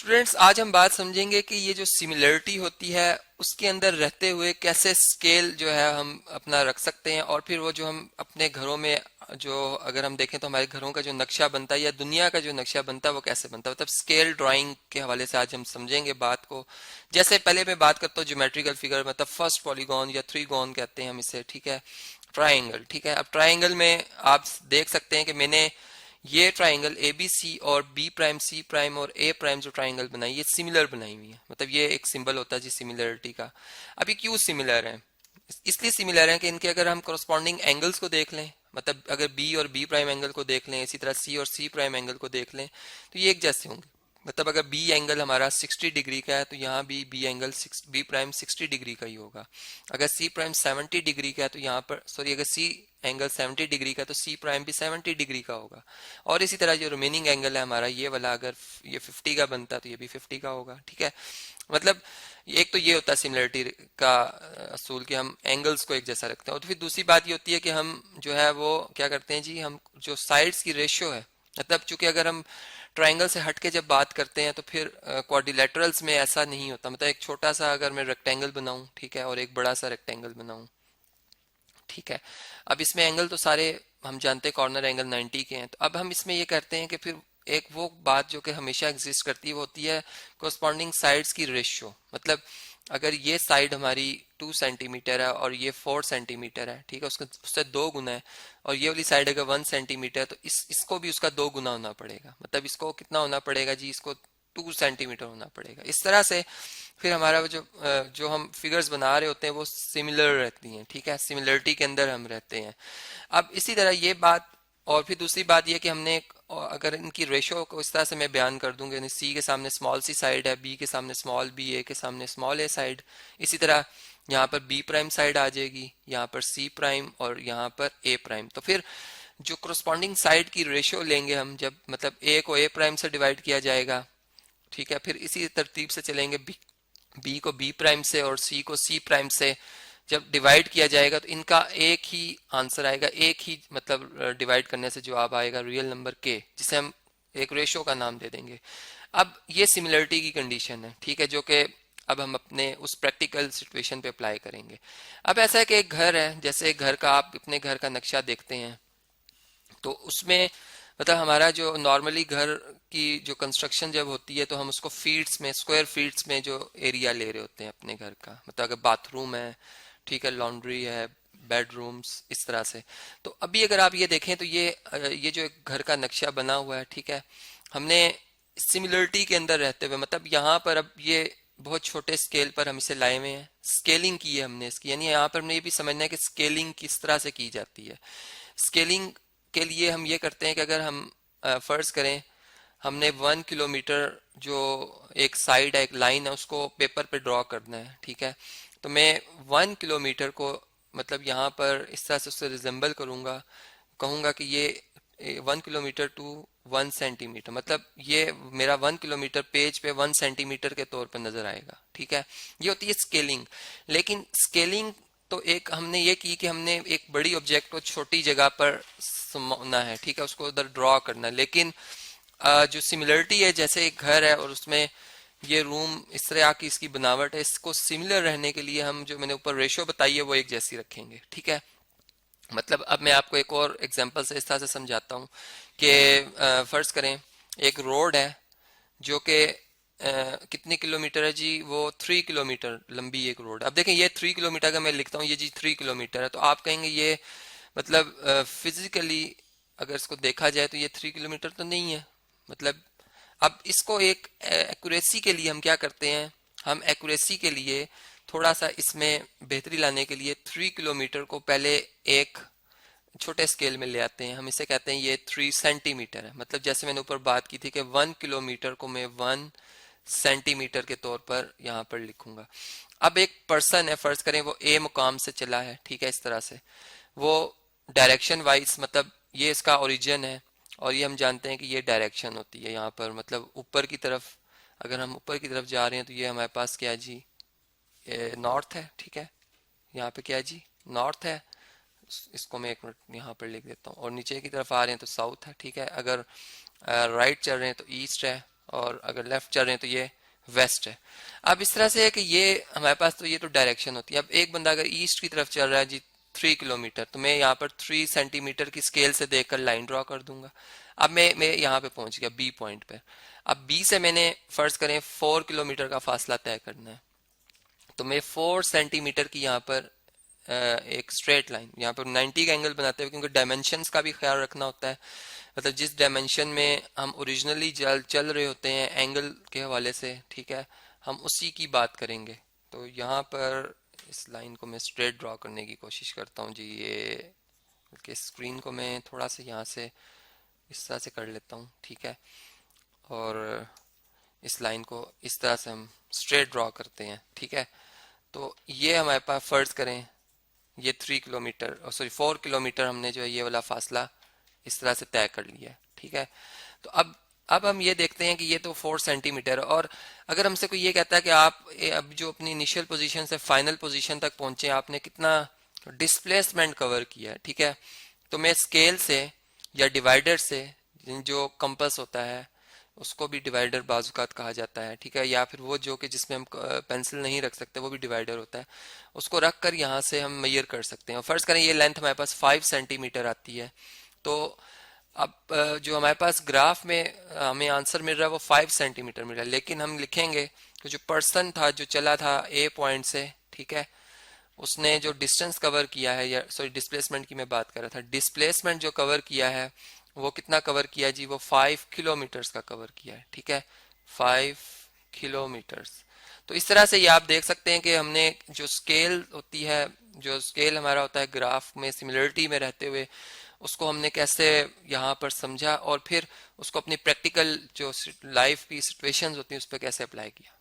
Students, आज हम बात समझेंगे कि ये जो सिमिलरिटी होती है उसके अंदर रहते हुए कैसे स्केल जो है हम अपना रख सकते हैं, और फिर वो जो हम अपने घरों में जो अगर हम देखें तो हमारे घरों का जो नक्शा बनता है या दुनिया का जो नक्शा बनता है वो कैसे बनता है, मतलब स्केल ड्राइंग के हवाले से आज हम समझेंगे बात को। जैसे पहले मैं बात करता हूँ ज्योमेट्रिकल फिगर, मतलब फर्स्ट पॉलीगॉन या थ्रीगॉन कहते हैं हम इसे, ठीक है। ट्राइंगल, ठीक है। अब ट्राइंगल में आप देख सकते हैं कि मैंने ये ट्राइंगल ए बी सी और बी प्राइम सी प्राइम और ए प्राइम जो ट्राइंगल बनाई, ये सिमिलर बनाई हुई है। मतलब ये एक सिंबल होता है जी सिमिलरिटी का। अब ये क्यों सिमिलर है? इसलिए सिमिलर है कि इनके अगर हम कोरस्पॉन्डिंग एंगल्स को देख लें, मतलब अगर बी और बी प्राइम एंगल को देख लें, इसी तरह सी और सी प्राइम एंगल को देख लें, तो ये एक जैसे होंगे। मतलब अगर बी एंगल हमारा 60 डिग्री का है तो यहाँ भी b angle b prime 60 degree का ही होगा। अगर सी प्राइम 70 डिग्री का है तो यहाँ पर सॉरी अगर सी एंगल 70 डिग्री का है तो सी प्राइम भी 70 डिग्री का होगा। और इसी तरह जो रिमेनिंग एंगल है हमारा ये वाला, अगर ये 50 का बनता है तो ये भी 50 का होगा, ठीक है। मतलब एक तो ये होता है सिमिलरिटी का असूल कि हम एंगल्स को एक जैसा रखते हैं। और तो फिर दूसरी बात ये होती है कि हम जो है वो क्या करते हैं जी, हम जो साइड्स की रेशियो है, मतलब चूंकि अगर हम ट्राइंगल से हट के जब बात करते हैं तो फिर क्वाड्रिलेटरल्स में ऐसा नहीं होता। मतलब एक छोटा सा अगर मैं रेक्टेंगल बनाऊं, ठीक है, और एक बड़ा सा रेक्टेंगल बनाऊं, ठीक है। अब इसमें एंगल तो सारे हम जानते हैं कॉर्नर एंगल 90 के हैं। तो अब हम इसमें ये करते हैं कि फिर एक वो बात जो कि हमेशा एग्जिस्ट करती है वो होती है कोरस्पॉन्डिंग साइड्स की रेशियो। मतलब अगर ये साइड हमारी 2 सेंटीमीटर है और ये 4 सेंटीमीटर है, ठीक है, उसका उससे 2 गुना है, और ये वाली साइड अगर 1 सेंटीमीटर है तो इसको भी उसका 2 गुना होना पड़ेगा। मतलब इसको कितना होना पड़ेगा जी, इसको 2 सेंटीमीटर होना पड़ेगा। इस तरह से फिर हमारा वो जो हम फिगर्स बना रहे होते हैं वो सिमिलर रहती हैं, ठीक है, सिमिलरिटी के अंदर हम रहते हैं। अब इसी तरह ये बात, और फिर दूसरी बात ये कि हमने अगर इनकी रेशो को इस तरह से मैं बयान कर दूंगा, यानी सी के सामने स्मॉल सी साइड है, बी के सामने स्मॉल बी, ए के सामने स्मॉल ए साइड, इसी तरह यहाँ पर बी प्राइम साइड आ जाएगी, यहाँ पर सी प्राइम और यहाँ पर ए प्राइम। तो फिर जो कोरस्पॉन्डिंग साइड की रेशियो लेंगे हम, जब मतलब ए को ए प्राइम से डिवाइड किया जाएगा, ठीक है, फिर इसी तरतीब से चलेंगे, बी को बी प्राइम से और सी को सी प्राइम से जब डिवाइड किया जाएगा तो इनका एक ही आंसर आएगा, एक ही मतलब डिवाइड करने से जवाब आएगा रियल नंबर के, जिसे हम एक रेशो का नाम दे देंगे। अब ये सिमिलरिटी की कंडीशन है, ठीक है, जो कि अब हम अपने उस प्रैक्टिकल सिचुएशन पे अप्लाई करेंगे। अब ऐसा है कि एक घर है, जैसे एक घर का आप अपने घर का नक्शा देखते हैं तो उसमें मतलब हमारा जो नॉर्मली घर की जो कंस्ट्रक्शन जब होती है तो हम उसको फीट्स में, स्क्वायर फीट्स में जो एरिया ले रहे होते हैं अपने घर का। मतलब अगर बाथरूम है, ठीक है, लॉन्ड्री है, बेडरूम्स, इस तरह से। तो अभी अगर आप ये देखें तो ये जो एक घर का नक्शा बना हुआ है, ठीक है, हमने सिमिलरिटी के अंदर रहते हुए, मतलब यहाँ पर अब ये बहुत छोटे स्केल पर हम इसे लाए हुए हैं, स्केलिंग की है हमने इसकी, यानी यहाँ पर हमने ये भी समझना है कि स्केलिंग किस तरह से की जाती है। स्केलिंग के लिए हम ये करते हैं कि अगर हम फर्ज करें हमने 1 किलोमीटर जो एक साइड है, एक लाइन है, उसको पेपर पे ड्रॉ करना है, ठीक है। तो मैं 1 किलोमीटर को मतलब यहाँ पर इस तरह से उससे रिजेंबल करूँगा, कहूँगा कि ये 1 किलोमीटर टू 1 सेंटीमीटर, मतलब ये मेरा 1 किलोमीटर पेज पे 1 सेंटीमीटर के तौर पर नजर आएगा, ठीक है। ये होती है स्केलिंग। लेकिन स्केलिंग तो एक हमने ये की कि हमने एक बड़ी ऑब्जेक्ट को छोटी जगह पर समाना है, ठीक है, उसको उधर ड्रॉ करना है। लेकिन जो सिमिलरिटी है, जैसे एक घर है और उसमें ये रूम इस तरह की इसकी बनावट है, इसको सिमिलर रहने के लिए हम जो मैंने ऊपर रेशियो बताई है वो एक जैसी रखेंगे, ठीक है। मतलब अब मैं आपको एक और एग्जांपल से इस तरह से समझाता हूँ कि फर्ज करें एक रोड है जो कि कितने किलोमीटर है जी, वो 3 किलोमीटर लंबी एक रोड। अब देखें ये 3 किलोमीटर का मैं लिखता हूँ, ये जी 3 किलोमीटर है, तो आप कहेंगे ये मतलब फिजिकली अगर इसको देखा जाए तो ये 3 किलोमीटर तो नहीं है। मतलब अब इसको एक एक्यूरेसी के लिए हम क्या करते हैं, हम एक्यूरेसी के लिए थोड़ा सा इसमें बेहतरी लाने के लिए 3 किलोमीटर को पहले एक छोटे स्केल में ले आते हैं। हम इसे कहते हैं ये 3 सेंटीमीटर है। मतलब जैसे मैंने ऊपर बात की थी कि 1 किलोमीटर को मैं 1 सेंटीमीटर के तौर पर यहाँ पर लिखूंगा। अब एक पर्सन है, फर्ज करें वो ए मुकाम से चला है, ठीक है, इस तरह से वो डायरेक्शन वाइज, मतलब ये इसका ओरिजिन है और ये हम जानते हैं कि ये डायरेक्शन होती है यहाँ पर, मतलब ऊपर की तरफ। अगर हम ऊपर की तरफ जा रहे हैं तो ये हमारे पास क्या है जी, नॉर्थ है, ठीक है, यहाँ पे क्या है जी, नॉर्थ है। इसको मैं एक मिनट यहाँ पर लिख देता हूँ। और नीचे की तरफ आ रहे हैं तो साउथ है, ठीक है। अगर राइट चल रहे हैं तो ईस्ट है, और अगर लेफ्ट चल रहे हैं तो ये वेस्ट है। अब इस तरह से है कि ये हमारे पास तो ये तो डायरेक्शन होती है। अब एक बंदा अगर ईस्ट की तरफ चल रहा है जी 3 किलोमीटर, तो मैं यहाँ पर 3 सेंटीमीटर की स्केल से देखकर लाइन ड्रॉ कर दूंगा। अब मैं यहाँ पे पहुंच गया बी पॉइंट पे। अब बी से मैंने फर्ज करें 4 किलोमीटर का फासला तय करना है, तो मैं 4 सेंटीमीटर की यहाँ पर एक स्ट्रेट लाइन यहाँ पर 90 का एंगल बनाते हुए, क्योंकि डायमेंशंस का भी ख्याल रखना होता है, मतलब जिस डायमेंशन में हम ओरिजिनली चल रहे होते हैं एंगल के हवाले से, ठीक है, हम उसी की बात करेंगे। तो यहाँ पर इस लाइन को मैं स्ट्रेट ड्रॉ करने की कोशिश करता हूँ जी। ये कि स्क्रीन को मैं थोड़ा सा यहाँ से इस तरह से कर लेता हूँ, ठीक है, और इस लाइन को इस तरह से हम स्ट्रेट ड्रॉ करते हैं, ठीक है। तो ये हमारे पास फर्ज करें ये 3 किलोमीटर, सॉरी 4 किलोमीटर हमने जो है ये वाला फासला इस तरह से तय कर लिया है, ठीक है। तो अब हम ये देखते हैं कि ये तो 4 सेंटीमीटर, और अगर हमसे कोई ये कहता है कि आप अब जो अपनी इनिशियल पोजीशन से फाइनल पोजीशन तक पहुंचे आपने कितना डिस्प्लेसमेंट कवर किया है, ठीक है, तो मैं स्केल से या डिवाइडर से, जो कंपास होता है उसको भी डिवाइडर बाजुकात कहा जाता है, ठीक है, या फिर वो जो कि जिसमें हम पेंसिल नहीं रख सकते वो भी डिवाइडर होता है, उसको रख कर यहाँ से हम मेजर कर सकते हैं। फर्ज करें ये लेंथ हमारे पास 5 सेंटीमीटर आती है, तो अब जो हमारे पास ग्राफ में हमें आंसर मिल रहा है वो 5 सेंटीमीटर मिल रहा है, लेकिन हम लिखेंगे कि जो पर्सन था जो चला था ए पॉइंट से, ठीक है, उसने जो डिस्टेंस कवर किया है, या सॉरी डिस्प्लेसमेंट की मैं बात कर रहा था, डिस्प्लेसमेंट जो कवर किया है वो कितना कवर किया जी, वो 5 किलोमीटर्स का कवर किया है, ठीक है, 5 किलोमीटर्स। तो इस तरह से ये आप देख सकते हैं कि हमने जो स्केल होती है, जो स्केल हमारा होता है ग्राफ में सिमिलरिटी में रहते हुए, उसको हमने कैसे यहाँ पर समझा और फिर उसको अपनी प्रैक्टिकल जो लाइफ की सिचुएशंस होती हैं उस पर कैसे अप्लाई किया।